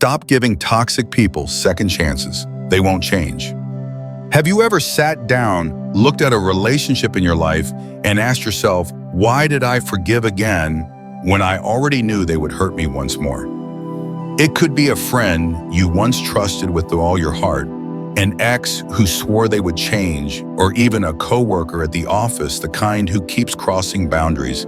Stop giving toxic people second chances. They won't change. Have you ever sat down, looked at a relationship in your life, and asked yourself, why did I forgive again when I already knew they would hurt me once more? It could be a friend you once trusted with all your heart, an ex who swore they would change, or even a coworker at the office, the kind who keeps crossing boundaries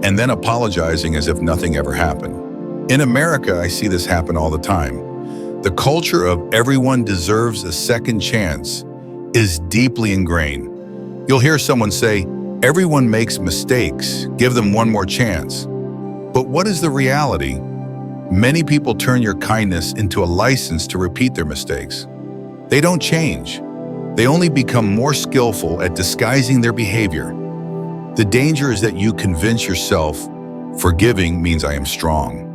and then apologizing as if nothing ever happened. In America, I see this happen all the time. The culture of everyone deserves a second chance is deeply ingrained. You'll hear someone say, everyone makes mistakes, give them one more chance. But what is the reality? Many people turn your kindness into a license to repeat their mistakes. They don't change. They only become more skillful at disguising their behavior. The danger is that you convince yourself, forgiving means I am strong.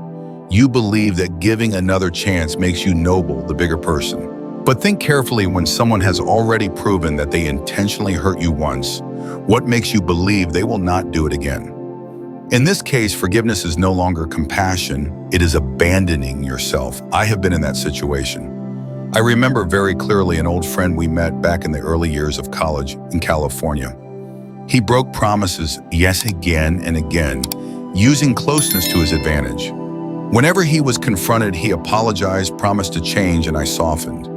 You believe that giving another chance makes you noble, the bigger person. But think carefully when someone has already proven that they intentionally hurt you once. What makes you believe they will not do it again? In this case, forgiveness is no longer compassion, it is abandoning yourself. I have been in that situation. I remember very clearly an old friend we met back in the early years of college in California. He broke promises yet again and again, using closeness to his advantage. Whenever he was confronted, he apologized, promised to change, and I softened.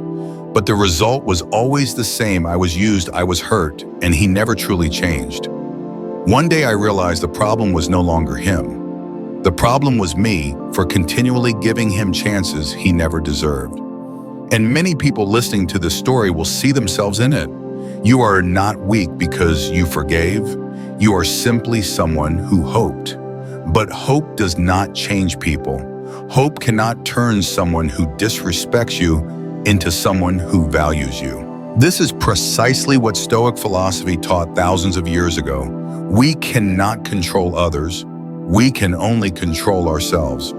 But the result was always the same. I was used, I was hurt, and he never truly changed. One day I realized the problem was no longer him. The problem was me for continually giving him chances he never deserved. And many people listening to this story will see themselves in it. You are not weak because you forgave. You are simply someone who hoped. But hope does not change people. Hope cannot turn someone who disrespects you into someone who values you. This is precisely what Stoic philosophy taught thousands of years ago. We cannot control others. We can only control ourselves.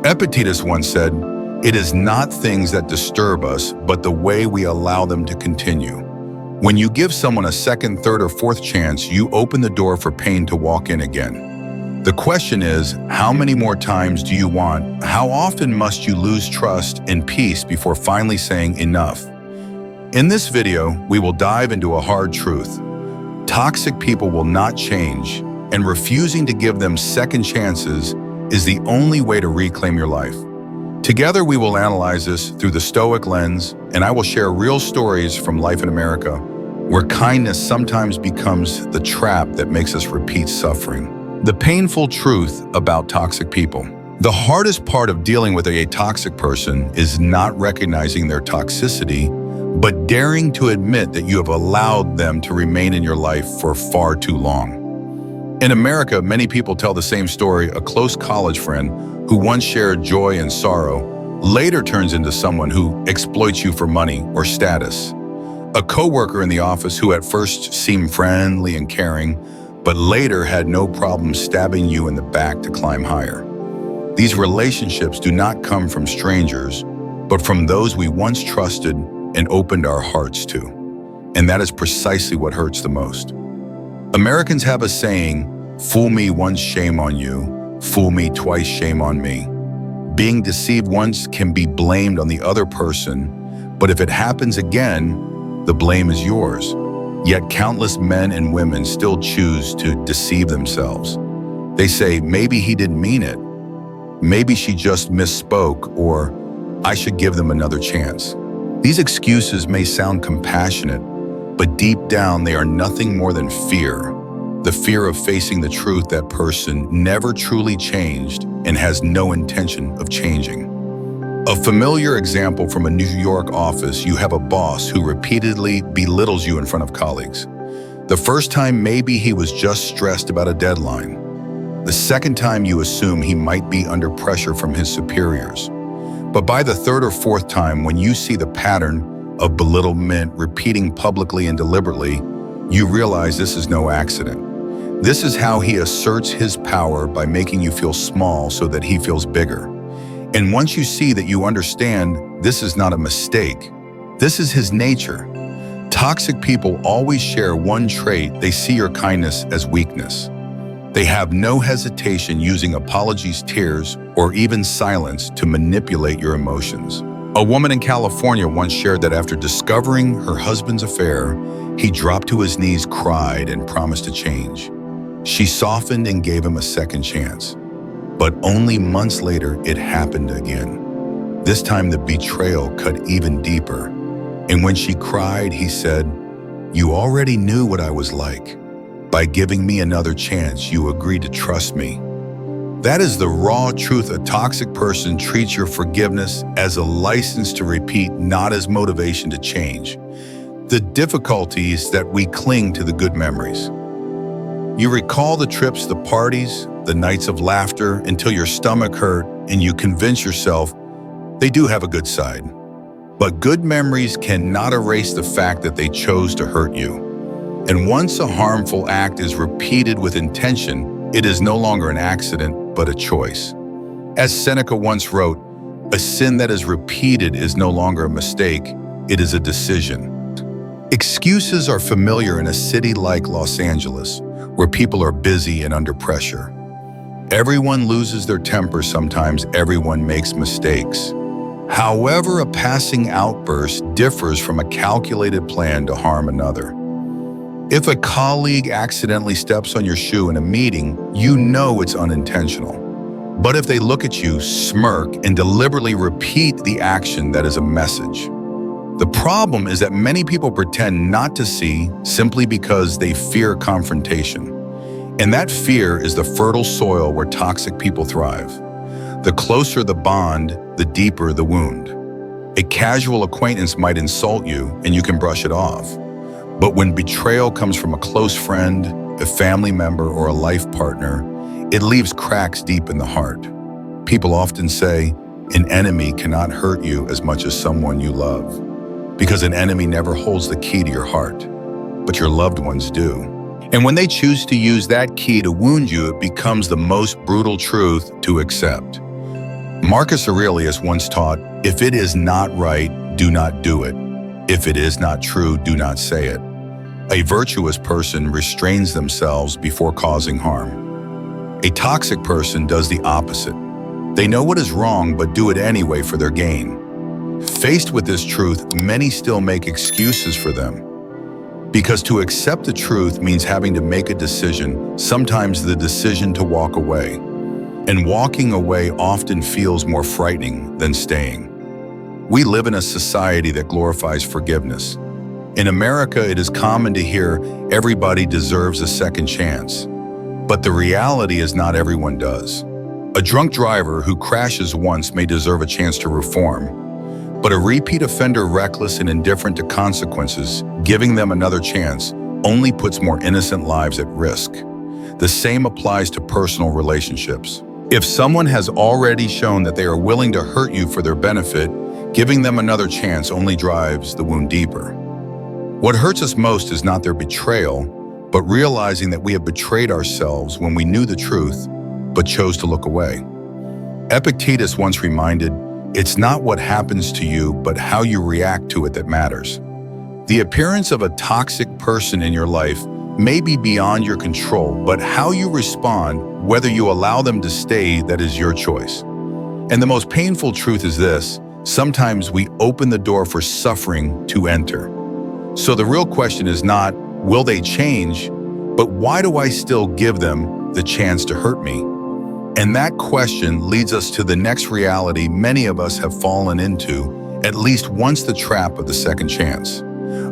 Epictetus once said, "It is not things that disturb us, but the way we allow them to continue." When you give someone a second, third, or fourth chance, you open the door for pain to walk in again. The question is, how many more times do you want? How often must you lose trust and peace before finally saying enough? In this video, we will dive into a hard truth. Toxic people will not change, and refusing to give them second chances is the only way to reclaim your life. Together, we will analyze this through the Stoic lens, and I will share real stories from life in America, where kindness sometimes becomes the trap that makes us repeat suffering. The painful truth about toxic people. The hardest part of dealing with a toxic person is not recognizing their toxicity, but daring to admit that you have allowed them to remain in your life for far too long. In America, many people tell the same story. A close college friend who once shared joy and sorrow later turns into someone who exploits you for money or status. A coworker in the office who at first seemed friendly and caring, but later had no problem stabbing you in the back to climb higher. These relationships do not come from strangers, but from those we once trusted and opened our hearts to. And that is precisely what hurts the most. Americans have a saying, "Fool me once, shame on you. Fool me twice, shame on me." Being deceived once can be blamed on the other person, but if it happens again, the blame is yours. Yet countless men and women still choose to deceive themselves. They say, maybe he didn't mean it. Maybe she just misspoke, or I should give them another chance. These excuses may sound compassionate, but deep down they are nothing more than fear. The fear of facing the truth that person never truly changed and has no intention of changing. A familiar example from a New York office, you have a boss who repeatedly belittles you in front of colleagues. The first time, maybe he was just stressed about a deadline. The second time, you assume he might be under pressure from his superiors. But by the third or fourth time, when you see the pattern of belittlement repeating publicly and deliberately, you realize this is no accident. This is how he asserts his power, by making you feel small so that he feels bigger. And once you see that, you understand this is not a mistake. This is his nature. Toxic people always share one trait: they see your kindness as weakness. They have no hesitation using apologies, tears, or even silence to manipulate your emotions. A woman in California once shared that after discovering her husband's affair, he dropped to his knees, cried, and promised to change. She softened and gave him a second chance. But only months later, it happened again. This time, the betrayal cut even deeper. And when she cried, he said, "You already knew what I was like. By giving me another chance, you agreed to trust me." That is the raw truth. A toxic person treats your forgiveness as a license to repeat, not as motivation to change. The difficulty is that we cling to the good memories. You recall the trips, the parties, the nights of laughter until your stomach hurt and you convince yourself they do have a good side. But good memories cannot erase the fact that they chose to hurt you. And once a harmful act is repeated with intention, it is no longer an accident, but a choice. As Seneca once wrote, "A sin that is repeated is no longer a mistake, it is a decision." Excuses are familiar in a city like Los Angeles, where people are busy and under pressure. Everyone loses their temper sometimes, everyone makes mistakes. However, a passing outburst differs from a calculated plan to harm another. If a colleague accidentally steps on your shoe in a meeting, you know it's unintentional. But if they look at you, smirk, and deliberately repeat the action, that is a message. The problem is that many people pretend not to see simply because they fear confrontation. And that fear is the fertile soil where toxic people thrive. The closer the bond, the deeper the wound. A casual acquaintance might insult you and you can brush it off. But when betrayal comes from a close friend, a family member, or a life partner, it leaves cracks deep in the heart. People often say, an enemy cannot hurt you as much as someone you love, because an enemy never holds the key to your heart, but your loved ones do. And when they choose to use that key to wound you, it becomes the most brutal truth to accept. Marcus Aurelius once taught, "If it is not right, do not do it. If it is not true, do not say it." A virtuous person restrains themselves before causing harm. A toxic person does the opposite. They know what is wrong, but do it anyway for their gain. Faced with this truth, many still make excuses for them. Because to accept the truth means having to make a decision, sometimes the decision to walk away. And walking away often feels more frightening than staying. We live in a society that glorifies forgiveness. In America, it is common to hear everybody deserves a second chance. But the reality is not everyone does. A drunk driver who crashes once may deserve a chance to reform. But a repeat offender, reckless and indifferent to consequences, giving them another chance only puts more innocent lives at risk. The same applies to personal relationships. If someone has already shown that they are willing to hurt you for their benefit, giving them another chance only drives the wound deeper. What hurts us most is not their betrayal, but realizing that we have betrayed ourselves when we knew the truth, but chose to look away. Epictetus once reminded, "It's not what happens to you, but how you react to it that matters." The appearance of a toxic person in your life may be beyond your control, but how you respond, whether you allow them to stay, that is your choice. And the most painful truth is this: sometimes we open the door for suffering to enter. So the real question is not, will they change, but why do I still give them the chance to hurt me? And that question leads us to the next reality many of us have fallen into, at least once, the trap of the second chance.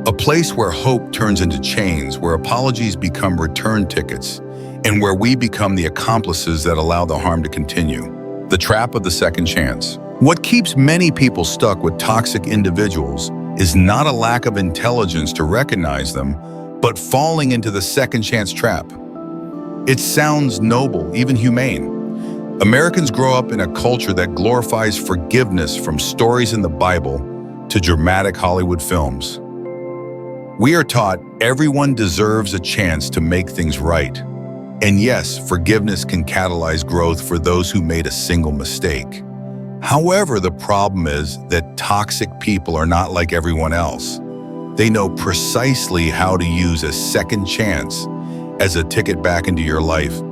A place where hope turns into chains, where apologies become return tickets, and where we become the accomplices that allow the harm to continue. The trap of the second chance. What keeps many people stuck with toxic individuals is not a lack of intelligence to recognize them, but falling into the second chance trap. It sounds noble, even humane. Americans grow up in a culture that glorifies forgiveness, from stories in the Bible to dramatic Hollywood films. We are taught everyone deserves a chance to make things right. And yes, forgiveness can catalyze growth for those who made a single mistake. However, the problem is that toxic people are not like everyone else. They know precisely how to use a second chance as a ticket back into your life,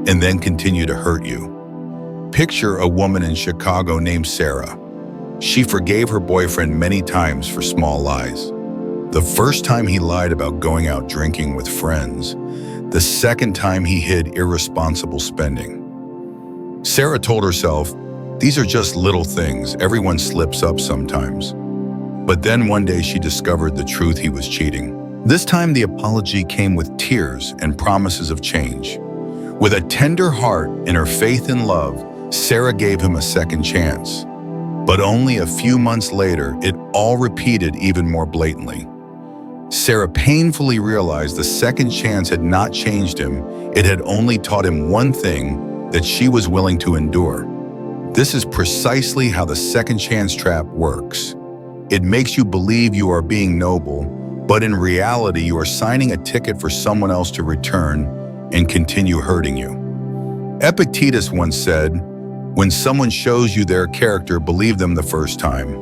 and then continue to hurt you. Picture a woman in Chicago named Sarah. She forgave her boyfriend many times for small lies. The first time he lied about going out drinking with friends. The second time he hid irresponsible spending. Sarah told herself, "These are just little things, everyone slips up sometimes." But then one day she discovered the truth: he was cheating. This time the apology came with tears and promises of change. With a tender heart and her faith in love, Sarah gave him a second chance. But only a few months later, it all repeated even more blatantly. Sarah painfully realized the second chance had not changed him. It had only taught him one thing: that she was willing to endure. This is precisely how the second chance trap works. It makes you believe you are being noble, but in reality you are signing a ticket for someone else to return and continue hurting you. Epictetus once said, "When someone shows you their character, believe them the first time."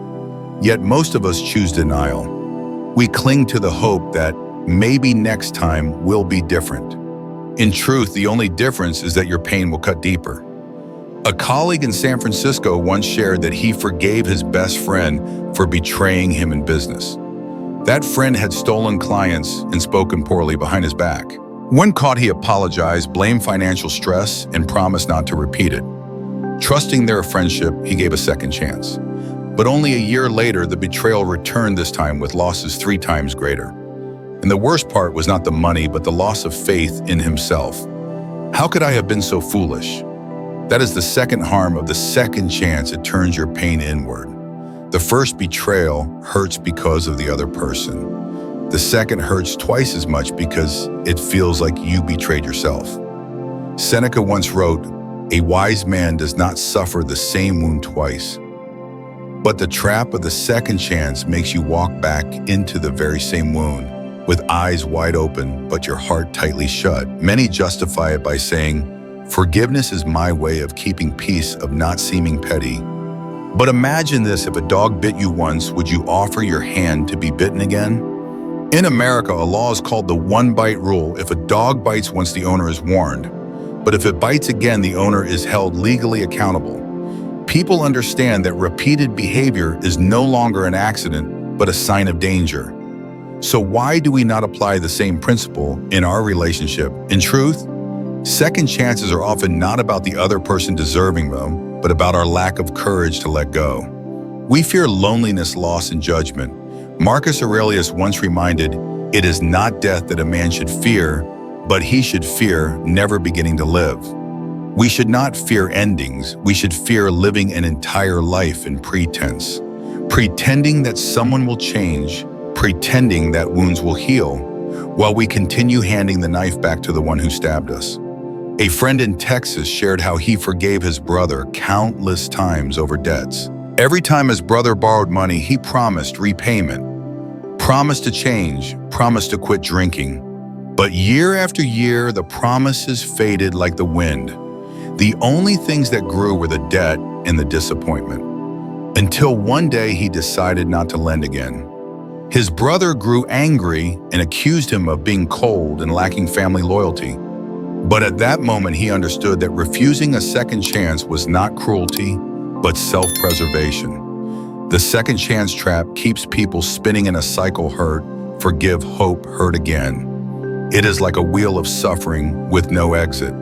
Yet most of us choose denial. We cling to the hope that maybe next time will be different. In truth, the only difference is that your pain will cut deeper. A colleague in San Francisco once shared that he forgave his best friend for betraying him in business. That friend had stolen clients and spoken poorly behind his back. When caught, he apologized, blamed financial stress, and promised not to repeat it. Trusting their friendship, he gave a second chance. But only a year later, the betrayal returned, this time with losses 3 times greater. And the worst part was not the money, but the loss of faith in himself. How could I have been so foolish? That is the second harm of the second chance. It turns your pain inward. The first betrayal hurts because of the other person. The second hurts twice as much because it feels like you betrayed yourself. Seneca once wrote, "A wise man does not suffer the same wound twice." But the trap of the second chance makes you walk back into the very same wound, with eyes wide open, but your heart tightly shut. Many justify it by saying, "Forgiveness is my way of keeping peace, of not seeming petty." But imagine this: if a dog bit you once, would you offer your hand to be bitten again? In America, a law is called the one-bite rule. If a dog bites once, the owner is warned. But if it bites again, the owner is held legally accountable. People understand that repeated behavior is no longer an accident, but a sign of danger. So why do we not apply the same principle in our relationship? In truth, second chances are often not about the other person deserving them, but about our lack of courage to let go. We fear loneliness, loss, and judgment. Marcus Aurelius once reminded, "It is not death that a man should fear, but he should fear never beginning to live." We should not fear endings. We should fear living an entire life in pretense, pretending that someone will change, pretending that wounds will heal, while we continue handing the knife back to the one who stabbed us. A friend in Texas shared how he forgave his brother countless times over debts. Every time his brother borrowed money, he promised repayment, promised to change, promised to quit drinking. But year after year, the promises faded like the wind. The only things that grew were the debt and the disappointment. Until one day he decided not to lend again. His brother grew angry and accused him of being cold and lacking family loyalty. But at that moment he understood that refusing a second chance was not cruelty, but self-preservation. The second chance trap keeps people spinning in a cycle: hurt, forgive, hope, hurt again. It is like a wheel of suffering with no exit.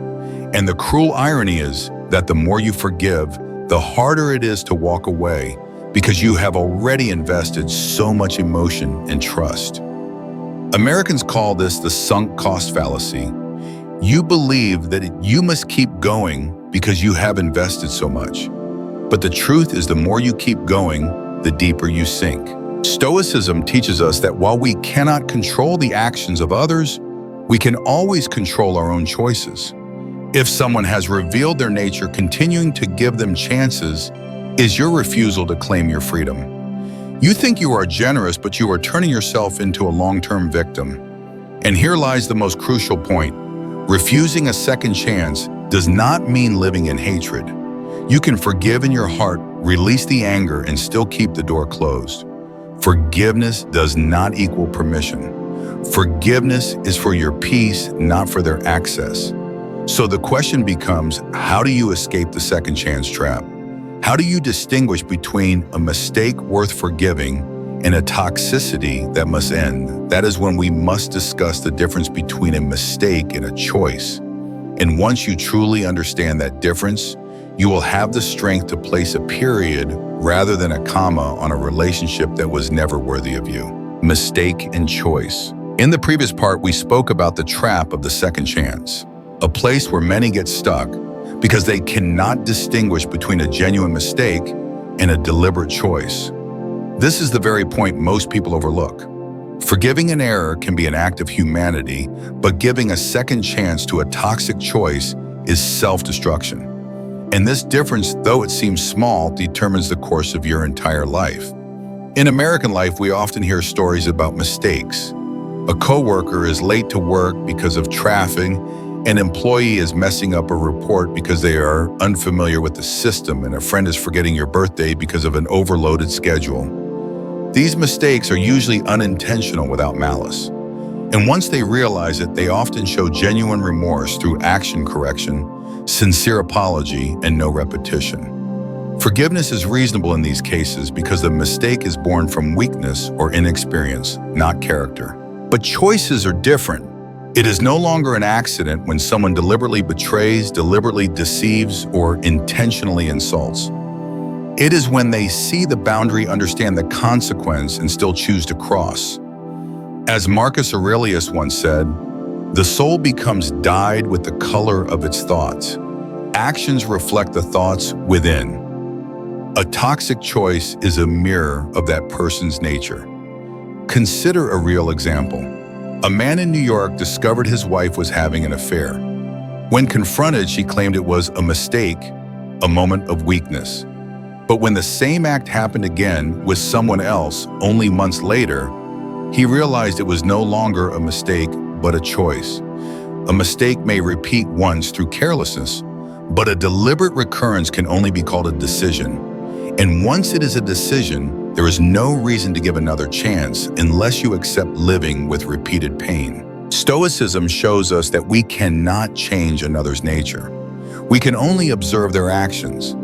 And the cruel irony is that the more you forgive, the harder it is to walk away, because you have already invested so much emotion and trust. Americans call this the sunk cost fallacy. You believe that you must keep going because you have invested so much. But the truth is, the more you keep going, the deeper you sink. Stoicism teaches us that while we cannot control the actions of others, we can always control our own choices. If someone has revealed their nature, continuing to give them chances is your refusal to claim your freedom. You think you are generous, but you are turning yourself into a long-term victim. And here lies the most crucial point. Refusing a second chance does not mean living in hatred. You can forgive in your heart, release the anger, and still keep the door closed. Forgiveness does not equal permission. Forgiveness is for your peace, not for their access. So the question becomes, how do you escape the second chance trap? How do you distinguish between a mistake worth forgiving and a toxicity that must end? That is when we must discuss the difference between a mistake and a choice. And once you truly understand that difference, you will have the strength to place a period rather than a comma on a relationship that was never worthy of you. Mistake and choice. In the previous part, we spoke about the trap of the second chance, a place where many get stuck because they cannot distinguish between a genuine mistake and a deliberate choice. This is the very point most people overlook. Forgiving an error can be an act of humanity, but giving a second chance to a toxic choice is self-destruction. And this difference, though it seems small, determines the course of your entire life. In American life, we often hear stories about mistakes. A coworker is late to work because of traffic. An employee is messing up a report because they are unfamiliar with the system, and a friend is forgetting your birthday because of an overloaded schedule. These mistakes are usually unintentional without malice. And once they realize it, they often show genuine remorse through action correction, sincere apology, and no repetition. Forgiveness is reasonable in these cases because the mistake is born from weakness or inexperience, not character. But choices are different. It is no longer an accident when someone deliberately betrays, deliberately deceives, or intentionally insults. It is when they see the boundary, understand the consequence, and still choose to cross. As Marcus Aurelius once said, "The soul becomes dyed with the color of its thoughts. Actions reflect the thoughts within." A toxic choice is a mirror of that person's nature. Consider a real example. A man in New York discovered his wife was having an affair. When confronted, she claimed it was a mistake, a moment of weakness. But when the same act happened again with someone else only months later, he realized it was no longer a mistake, but a choice. A mistake may repeat once through carelessness, but a deliberate recurrence can only be called a decision. And once it is a decision, there is no reason to give another chance unless you accept living with repeated pain. Stoicism shows us that we cannot change another's nature. We can only observe their actions.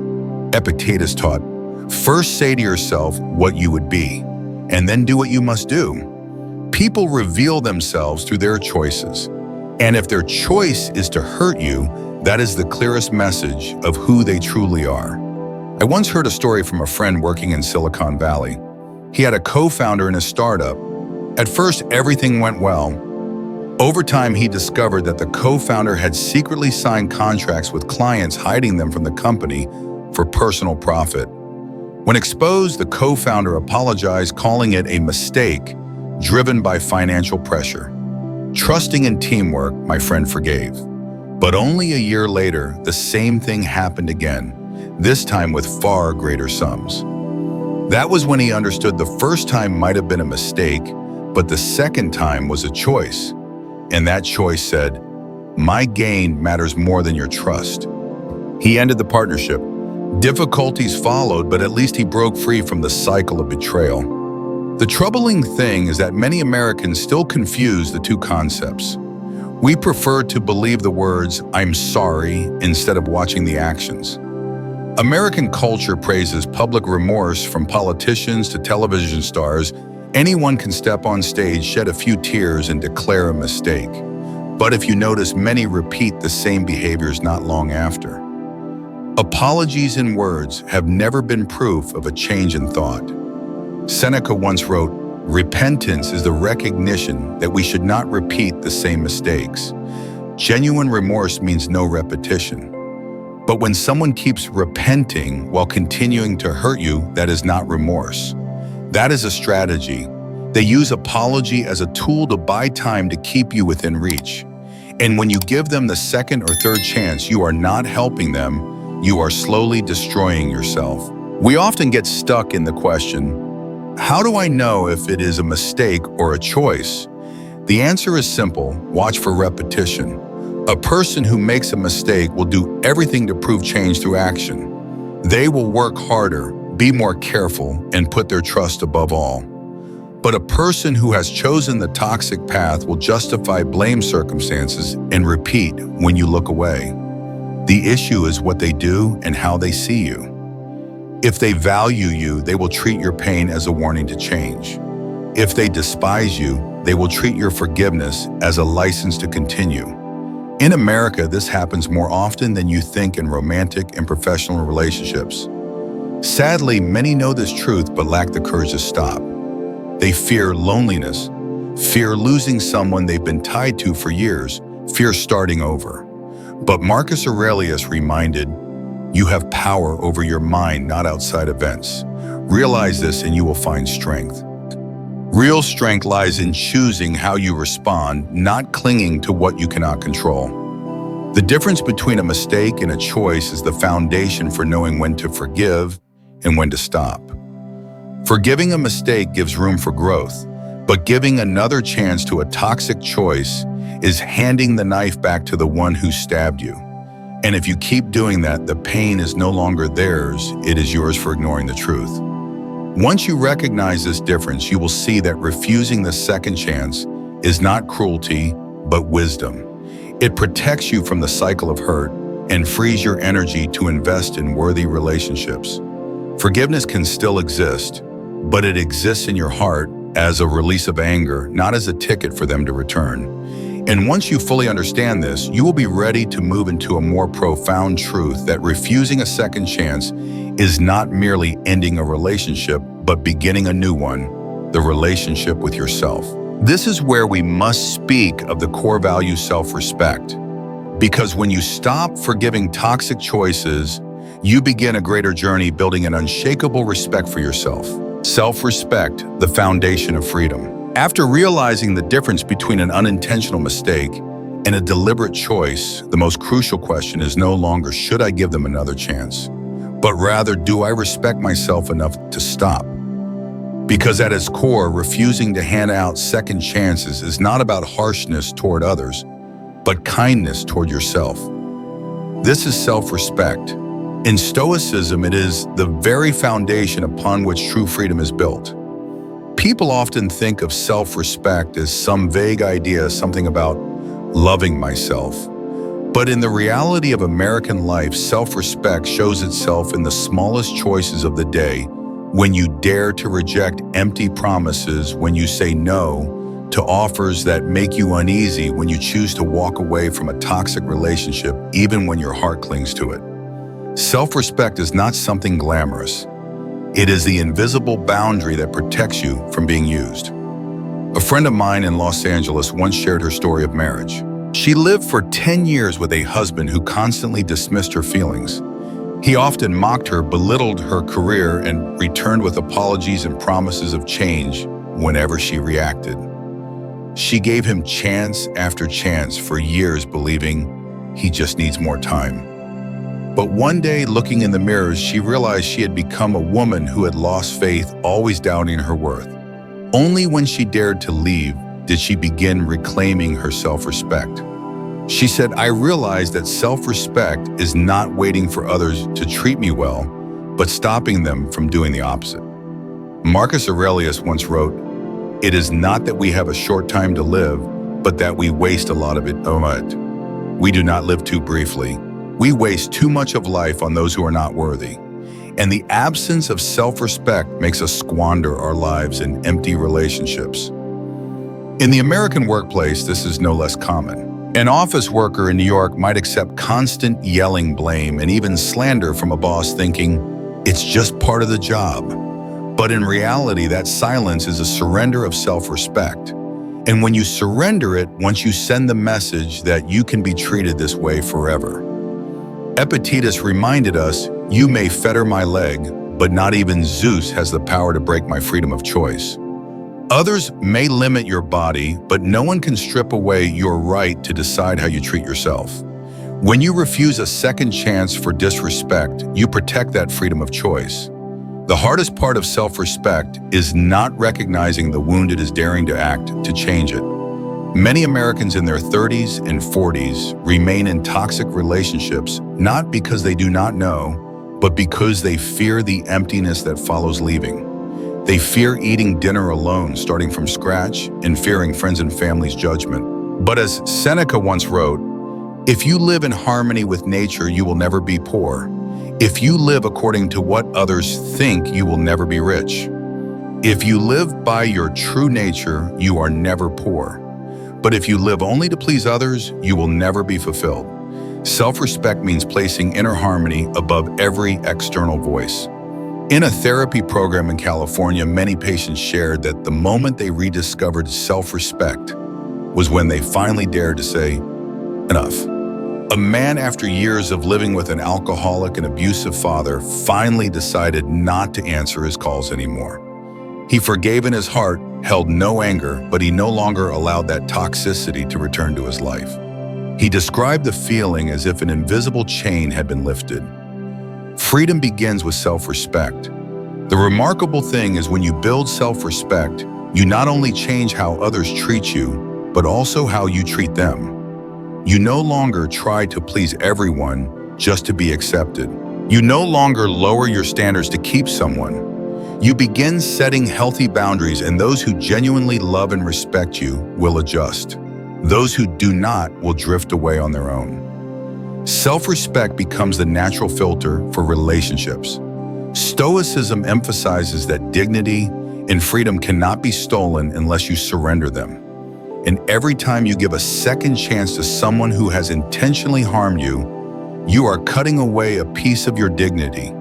Epictetus taught, "First say to yourself what you would be, and then do what you must do." People reveal themselves through their choices. And if their choice is to hurt you, that is the clearest message of who they truly are. I once heard a story from a friend working in Silicon Valley. He had a co-founder in a startup. At first, everything went well. Over time, he discovered that the co-founder had secretly signed contracts with clients, hiding them from the company for personal profit. When exposed, the co-founder apologized, calling it a mistake driven by financial pressure. Trusting in teamwork, my friend forgave. But only a year later, the same thing happened again, this time with far greater sums. That was when he understood the first time might have been a mistake, but the second time was a choice. And that choice said, "My gain matters more than your trust." He ended the partnership. Difficulties followed, but at least he broke free from the cycle of betrayal. The troubling thing is that many Americans still confuse the two concepts. We prefer to believe the words, "I'm sorry," instead of watching the actions. American culture praises public remorse from politicians to television stars. Anyone can step on stage, shed a few tears, and declare a mistake. But if you notice, many repeat the same behaviors not long after. Apologies in words have never been proof of a change in thought. Seneca once wrote, "Repentance is the recognition that we should not repeat the same mistakes." Genuine remorse means no repetition. But when someone keeps repenting while continuing to hurt you, that is not remorse. That is a strategy. They use apology as a tool to buy time to keep you within reach. And when you give them the second or third chance, you are not helping them, you are slowly destroying yourself. We often get stuck in the question, how do I know if it is a mistake or a choice? The answer is simple, watch for repetition. A person who makes a mistake will do everything to prove change through action. They will work harder, be more careful, and put their trust above all. But a person who has chosen the toxic path will justify blame circumstances and repeat when you look away. The issue is what they do and how they see you. If they value you, they will treat your pain as a warning to change. If they despise you, they will treat your forgiveness as a license to continue. In America, this happens more often than you think in romantic and professional relationships. Sadly, many know this truth but lack the courage to stop. They fear loneliness, fear losing someone they've been tied to for years, fear starting over. But Marcus Aurelius reminded, you have power over your mind, not outside events. Realize this and you will find strength. Real strength lies in choosing how you respond, not clinging to what you cannot control. The difference between a mistake and a choice is the foundation for knowing when to forgive and when to stop. Forgiving a mistake gives room for growth, but giving another chance to a toxic choice is handing the knife back to the one who stabbed you. And if you keep doing that, the pain is no longer theirs, it is yours for ignoring the truth. Once you recognize this difference, you will see that refusing the second chance is not cruelty, but wisdom. It protects you from the cycle of hurt and frees your energy to invest in worthy relationships. Forgiveness can still exist, but it exists in your heart as a release of anger, not as a ticket for them to return. And once you fully understand this, you will be ready to move into a more profound truth that refusing a second chance is not merely ending a relationship, but beginning a new one, the relationship with yourself. This is where we must speak of the core value self-respect. Because when you stop forgiving toxic choices, you begin a greater journey building an unshakable respect for yourself. Self-respect, the foundation of freedom. After realizing the difference between an unintentional mistake and a deliberate choice, the most crucial question is no longer, should I give them another chance? But rather, do I respect myself enough to stop? Because at its core, refusing to hand out second chances is not about harshness toward others, but kindness toward yourself. This is self-respect. In Stoicism, it is the very foundation upon which true freedom is built. People often think of self-respect as some vague idea, something about loving myself. But in the reality of American life, self-respect shows itself in the smallest choices of the day, when you dare to reject empty promises, when you say no to offers that make you uneasy, when you choose to walk away from a toxic relationship, even when your heart clings to it. Self-respect is not something glamorous. It is the invisible boundary that protects you from being used. A friend of mine in Los Angeles once shared her story of marriage. She lived for 10 years with a husband who constantly dismissed her feelings. He often mocked her, belittled her career, and returned with apologies and promises of change whenever she reacted. She gave him chance after chance for years, believing he just needs more time. But one day, looking in the mirrors, she realized she had become a woman who had lost faith, always doubting her worth. Only when she dared to leave did she begin reclaiming her self-respect. She said, I realized that self-respect is not waiting for others to treat me well, but stopping them from doing the opposite. Marcus Aurelius once wrote, it is not that we have a short time to live, but that we waste a lot of it. We do not live too briefly. We waste too much of life on those who are not worthy. And the absence of self-respect makes us squander our lives in empty relationships. In the American workplace, this is no less common. An office worker in New York might accept constant yelling, blame, and even slander from a boss, thinking it's just part of the job. But in reality, that silence is a surrender of self-respect. And when you surrender it, once you send the message that you can be treated this way forever. Epictetus reminded us, you may fetter my leg, but not even Zeus has the power to break my freedom of choice. Others may limit your body, but no one can strip away your right to decide how you treat yourself. When you refuse a second chance for disrespect, you protect that freedom of choice. The hardest part of self-respect is not recognizing the wound it is daring to act to change it. Many Americans in their 30s and 40s remain in toxic relationships, not because they do not know, but because they fear the emptiness that follows leaving. They fear eating dinner alone, starting from scratch, and fearing friends and family's judgment. But as Seneca once wrote, if you live in harmony with nature, you will never be poor. If you live according to what others think, you will never be rich. If you live by your true nature, you are never poor. But if you live only to please others, you will never be fulfilled. Self-respect means placing inner harmony above every external voice. In a therapy program in California, many patients shared that the moment they rediscovered self-respect was when they finally dared to say, enough. A man, after years of living with an alcoholic and abusive father, finally decided not to answer his calls anymore. He forgave in his heart, held no anger, but he no longer allowed that toxicity to return to his life. He described the feeling as if an invisible chain had been lifted. Freedom begins with self-respect. The remarkable thing is when you build self-respect, you not only change how others treat you, but also how you treat them. You no longer try to please everyone just to be accepted. You no longer lower your standards to keep someone. You begin setting healthy boundaries, and those who genuinely love and respect you will adjust. Those who do not will drift away on their own. Self-respect becomes the natural filter for relationships. Stoicism emphasizes that dignity and freedom cannot be stolen unless you surrender them. And every time you give a second chance to someone who has intentionally harmed you, you are cutting away a piece of your dignity.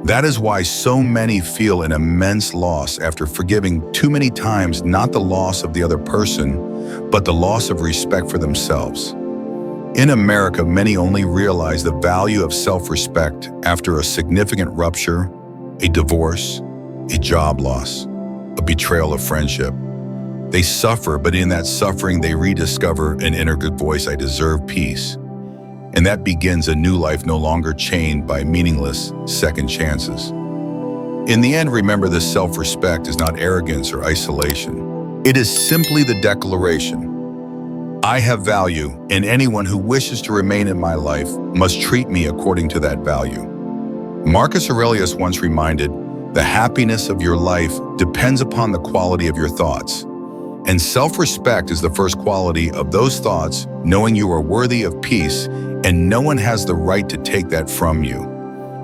That is why so many feel an immense loss after forgiving too many times, not the loss of the other person, but the loss of respect for themselves. In America, many only realize the value of self-respect after a significant rupture, a divorce, a job loss, a betrayal of friendship. They suffer, but in that suffering, they rediscover an inner good voice, I deserve peace. And that begins a new life no longer chained by meaningless second chances. In the end, remember, this self-respect is not arrogance or isolation. It is simply the declaration, I have value, and anyone who wishes to remain in my life must treat me according to that value. Marcus Aurelius once reminded, the happiness of your life depends upon the quality of your thoughts. And self-respect is the first quality of those thoughts, knowing you are worthy of peace and no one has the right to take that from you.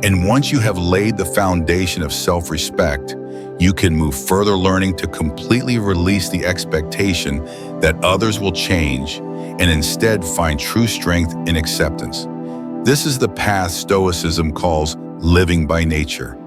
And once you have laid the foundation of self-respect, you can move further, learning to completely release the expectation that others will change and instead find true strength in acceptance. This is the path Stoicism calls living by nature.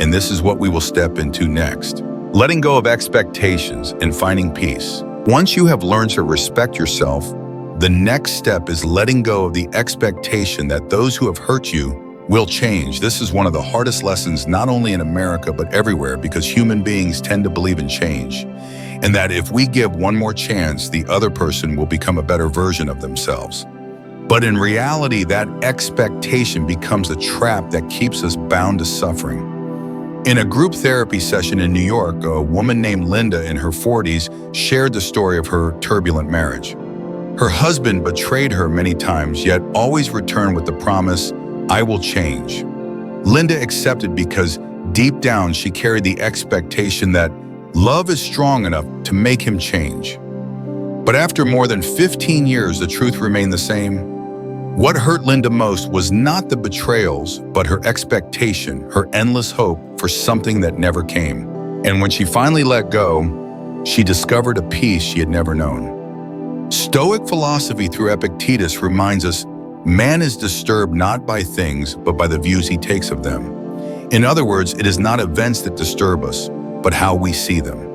And this is what we will step into next. Letting go of expectations and finding peace. Once you have learned to respect yourself, the next step is letting go of the expectation that those who have hurt you will change. This is one of the hardest lessons, not only in America, but everywhere, because human beings tend to believe in change, and that if we give one more chance, the other person will become a better version of themselves. But in reality, that expectation becomes a trap that keeps us bound to suffering. In a group therapy session in New York, a woman named Linda in her 40s shared the story of her turbulent marriage. Her husband betrayed her many times, yet always returned with the promise, I will change. Linda accepted because deep down she carried the expectation that love is strong enough to make him change. But after more than 15 years, the truth remained the same. What hurt Linda most was not the betrayals, but her expectation, her endless hope for something that never came. And when she finally let go, she discovered a peace she had never known. Stoic philosophy through Epictetus reminds us, man is disturbed not by things, but by the views he takes of them. In other words, it is not events that disturb us, but how we see them.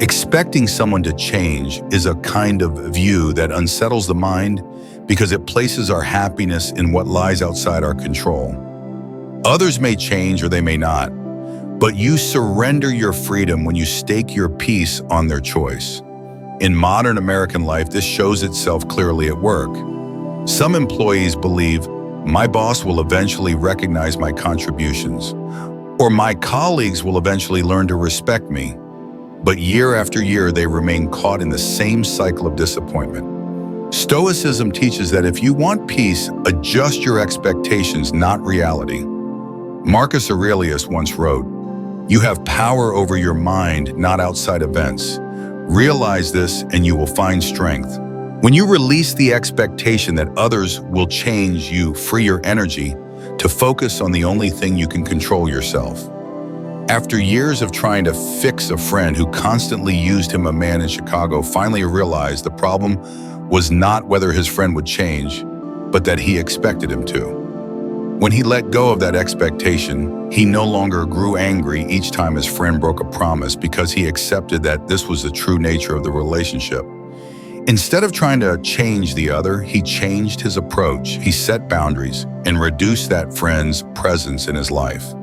Expecting someone to change is a kind of view that unsettles the mind because it places our happiness in what lies outside our control. Others may change or they may not, but you surrender your freedom when you stake your peace on their choice. In modern American life, this shows itself clearly at work. Some employees believe, my boss will eventually recognize my contributions, or my colleagues will eventually learn to respect me. But year after year, they remain caught in the same cycle of disappointment. Stoicism teaches that if you want peace, adjust your expectations, not reality. Marcus Aurelius once wrote, You have power over your mind, not outside events. Realize this and you will find strength. When you release the expectation that others will change, you free your energy to focus on the only thing you can control: yourself. After years of trying to fix a friend who constantly used him, a man in Chicago finally realized the problem was not whether his friend would change, but that he expected him to. When he let go of that expectation, he no longer grew angry each time his friend broke a promise, because he accepted that this was the true nature of the relationship. Instead of trying to change the other, he changed his approach. He set boundaries and reduced that friend's presence in his life.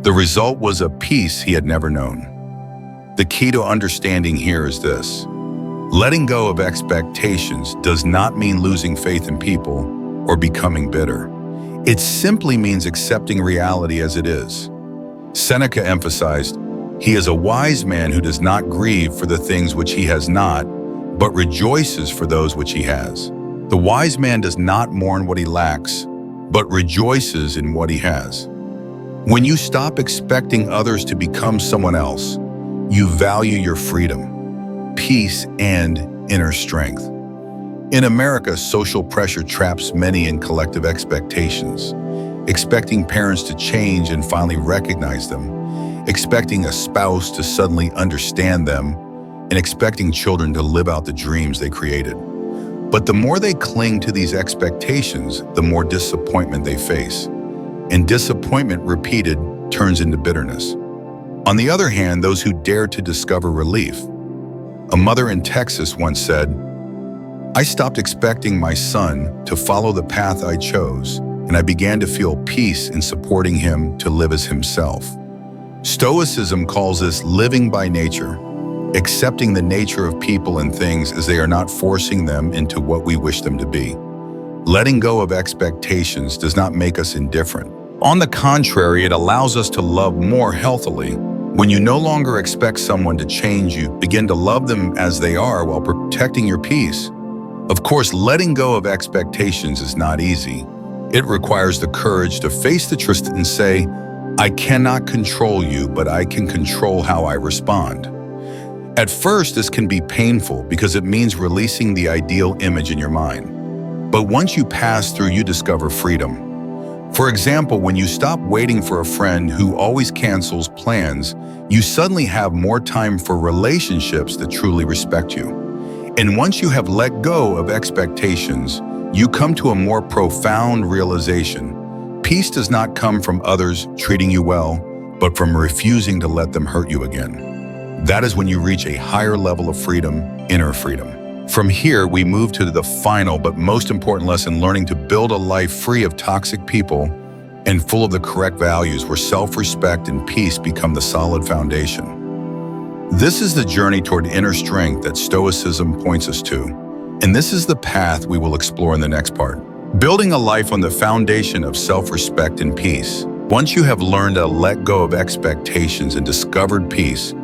The result was a peace he had never known. The key to understanding here is this: letting go of expectations does not mean losing faith in people or becoming bitter. It simply means accepting reality as it is. Seneca emphasized, "He is a wise man who does not grieve for the things which he has not, but rejoices for those which he has." The wise man does not mourn what he lacks, but rejoices in what he has. When you stop expecting others to become someone else, you value your freedom, peace, and inner strength. In America, social pressure traps many in collective expectations, expecting parents to change and finally recognize them, expecting a spouse to suddenly understand them, and expecting children to live out the dreams they created. But the more they cling to these expectations, the more disappointment they face. And disappointment repeated turns into bitterness. On the other hand, those who dare to discover relief. A mother in Texas once said, "I stopped expecting my son to follow the path I chose, and I began to feel peace in supporting him to live as himself." Stoicism calls this living by nature, accepting the nature of people and things as they are, not forcing them into what we wish them to be. Letting go of expectations does not make us indifferent. On the contrary, it allows us to love more healthily. When you no longer expect someone to change, you begin to love them as they are while protecting your peace. Of course, letting go of expectations is not easy. It requires the courage to face the truth and say, "I cannot control you, but I can control how I respond." At first, this can be painful because it means releasing the ideal image in your mind. But once you pass through, you discover freedom. For example, when you stop waiting for a friend who always cancels plans, you suddenly have more time for relationships that truly respect you. And once you have let go of expectations, you come to a more profound realization. Peace does not come from others treating you well, but from refusing to let them hurt you again. That is when you reach a higher level of freedom, inner freedom. From here, we move to the final but most important lesson: learning to build a life free of toxic people and full of the correct values, where self-respect and peace become the solid foundation. This is the journey toward inner strength that Stoicism points us to, and this is the path we will explore in the next part. Building a life on the foundation of self-respect and peace. Once you have learned to let go of expectations and discovered peace,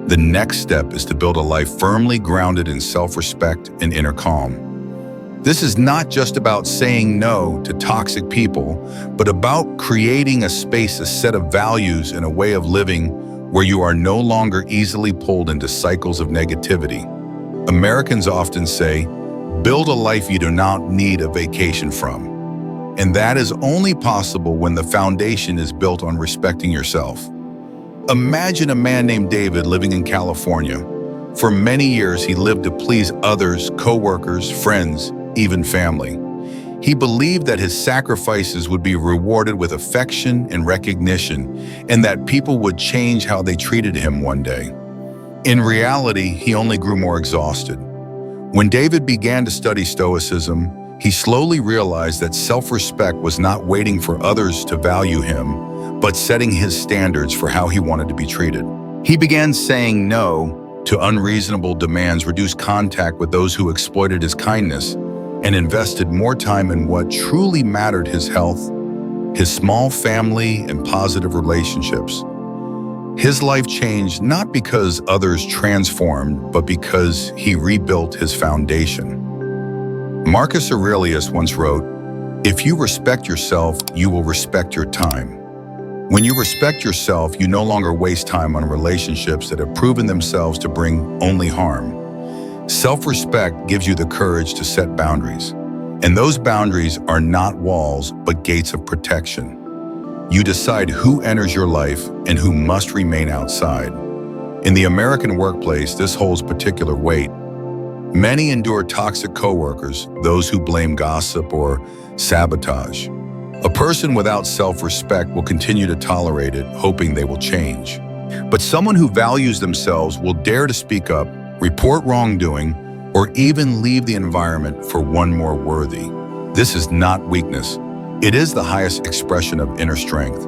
the next step is to build a life firmly grounded in self-respect and inner calm. This is not just about saying no to toxic people, but about creating a space, a set of values, and a way of living where you are no longer easily pulled into cycles of negativity. Americans often say, "Build a life you do not need a vacation from." And that is only possible when the foundation is built on respecting yourself. Imagine a man named David living in California. For many years, he lived to please others, co-workers, friends, even family. He believed that his sacrifices would be rewarded with affection and recognition, and that people would change how they treated him one day. In reality, he only grew more exhausted. When David began to study Stoicism, he slowly realized that self-respect was not waiting for others to value him, but setting his standards for how he wanted to be treated. He began saying no to unreasonable demands, reduced contact with those who exploited his kindness, and invested more time in what truly mattered: his health, his small family, and positive relationships. His life changed not because others transformed, but because he rebuilt his foundation. Marcus Aurelius once wrote, "If you respect yourself, you will respect your time." When you respect yourself, you no longer waste time on relationships that have proven themselves to bring only harm. Self-respect gives you the courage to set boundaries. And those boundaries are not walls, but gates of protection. You decide who enters your life and who must remain outside. In the American workplace, this holds particular weight. Many endure toxic coworkers, those who blame gossip or sabotage. A person without self-respect will continue to tolerate it, hoping they will change. But someone who values themselves will dare to speak up, report wrongdoing, or even leave the environment for one more worthy. This is not weakness. It is the highest expression of inner strength.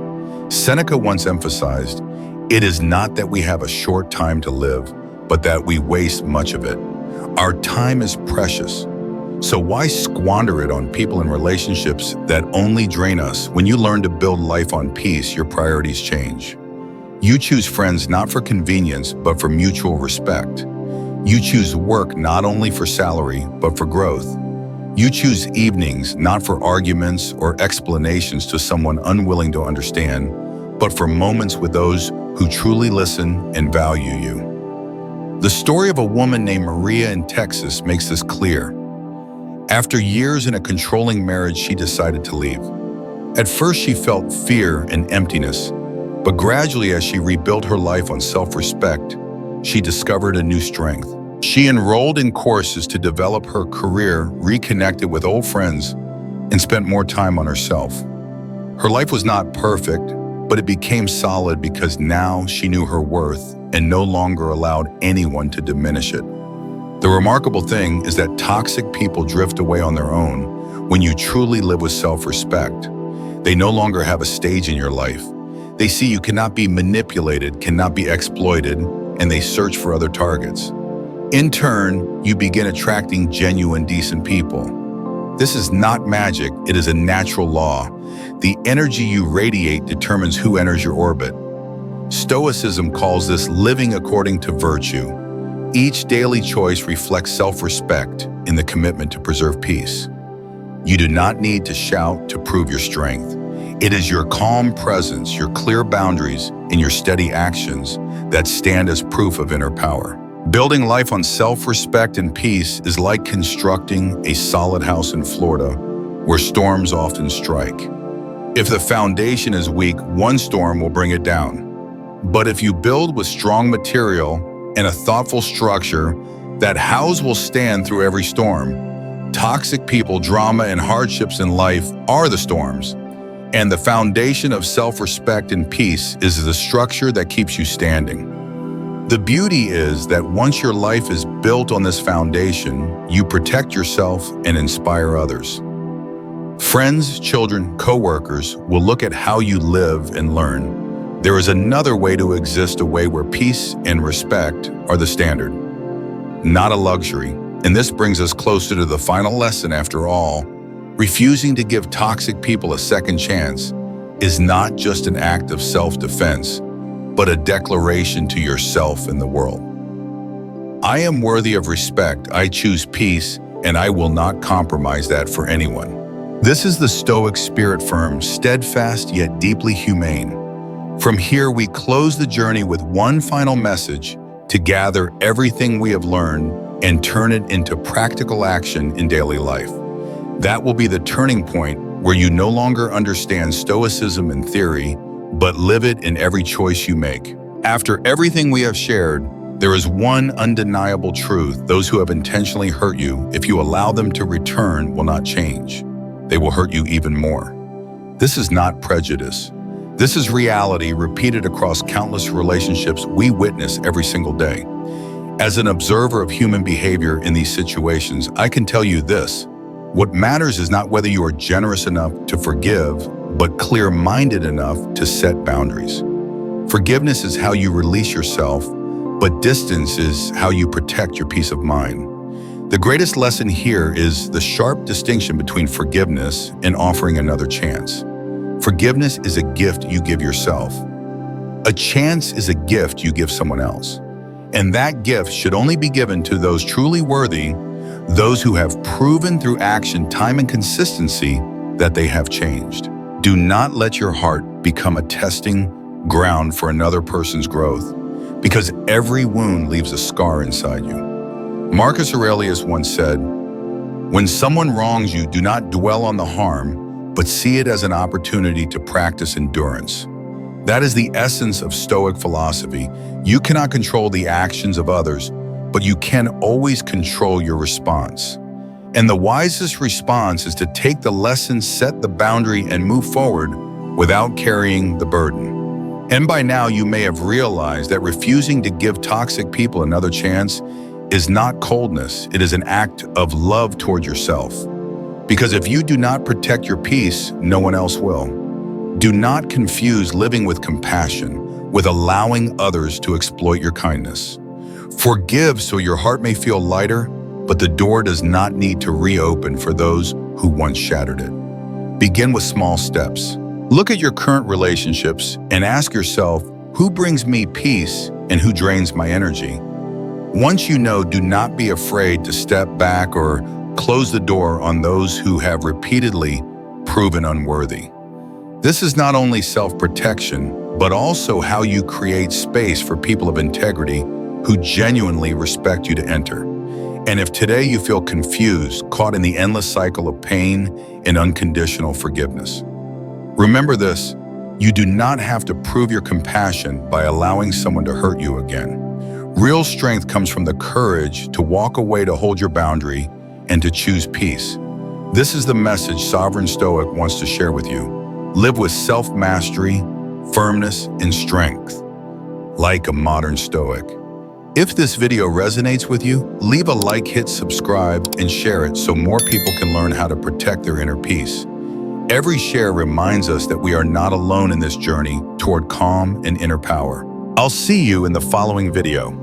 Seneca once emphasized, "It is not that we have a short time to live, but that we waste much of it." Our time is precious. So why squander it on people and relationships that only drain us? When you learn to build life on peace, your priorities change. You choose friends not for convenience, but for mutual respect. You choose work not only for salary, but for growth. You choose evenings not for arguments or explanations to someone unwilling to understand, but for moments with those who truly listen and value you. The story of a woman named Maria in Texas makes this clear. After years in a controlling marriage, she decided to leave. At first, she felt fear and emptiness, but gradually, as she rebuilt her life on self-respect, she discovered a new strength. She enrolled in courses to develop her career, reconnected with old friends, and spent more time on herself. Her life was not perfect, but it became solid because now she knew her worth and no longer allowed anyone to diminish it. The remarkable thing is that toxic people drift away on their own when you truly live with self-respect. They no longer have a stage in your life. They see you cannot be manipulated, cannot be exploited, and they search for other targets. In turn, you begin attracting genuine, decent people. This is not magic, it is a natural law. The energy you radiate determines who enters your orbit. Stoicism calls this living according to virtue. Each daily choice reflects self-respect in the commitment to preserve peace. You do not need to shout to prove your strength. It is your calm presence, your clear boundaries, and your steady actions that stand as proof of inner power. Building life on self-respect and peace is like constructing a solid house in Florida, where storms often strike. If the foundation is weak, one storm will bring it down. But if you build with strong material and a thoughtful structure, that house will stand through every storm. Toxic people, drama, and hardships in life are the storms. And the foundation of self-respect and peace is the structure that keeps you standing. The beauty is that once your life is built on this foundation, you protect yourself and inspire others. Friends, children, co-workers will look at how you live and learn. There is another way to exist, a way where peace and respect are the standard, not a luxury. And this brings us closer to the final lesson after all. Refusing to give toxic people a second chance is not just an act of self-defense, but a declaration to yourself and the world. I am worthy of respect, I choose peace, and I will not compromise that for anyone. This is the Stoic spirit, firm, steadfast, yet deeply humane. From here, we close the journey with one final message: to gather everything we have learned and turn it into practical action in daily life. That will be the turning point where you no longer understand Stoicism in theory, but live it in every choice you make. After everything we have shared, there is one undeniable truth: those who have intentionally hurt you, if you allow them to return, will not change. They will hurt you even more. This is not prejudice. This is reality repeated across countless relationships we witness every single day. As an observer of human behavior in these situations, I can tell you this: what matters is not whether you are generous enough to forgive, but clear-minded enough to set boundaries. Forgiveness is how you release yourself, but distance is how you protect your peace of mind. The greatest lesson here is the sharp distinction between forgiveness and offering another chance. Forgiveness is a gift you give yourself. A chance is a gift you give someone else. And that gift should only be given to those truly worthy, those who have proven through action, time, and consistency that they have changed. Do not let your heart become a testing ground for another person's growth, because every wound leaves a scar inside you. Marcus Aurelius once said, "When someone wrongs you, do not dwell on the harm, but see it as an opportunity to practice endurance." That is the essence of Stoic philosophy. You cannot control the actions of others, but you can always control your response. And the wisest response is to take the lesson, set the boundary, and move forward without carrying the burden. And by now, you may have realized that refusing to give toxic people another chance is not coldness, it is an act of love toward yourself. Because if you do not protect your peace, no one else will. Do not confuse living with compassion with allowing others to exploit your kindness. Forgive so your heart may feel lighter, but the door does not need to reopen for those who once shattered it. Begin with small steps. Look at your current relationships and ask yourself, who brings me peace and who drains my energy? Once you know, do not be afraid to step back or close the door on those who have repeatedly proven unworthy. This is not only self-protection, but also how you create space for people of integrity who genuinely respect you to enter. And if today you feel confused, caught in the endless cycle of pain and unconditional forgiveness, remember this: you do not have to prove your compassion by allowing someone to hurt you again. Real strength comes from the courage to walk away, to hold your boundary, and to choose peace. This is the message Sovereign Stoic wants to share with you. Live with self-mastery, firmness, and strength, like a modern Stoic. If this video resonates with you, leave a like, hit subscribe, and share it so more people can learn how to protect their inner peace. Every share reminds us that we are not alone in this journey toward calm and inner power. I'll see you in the following video.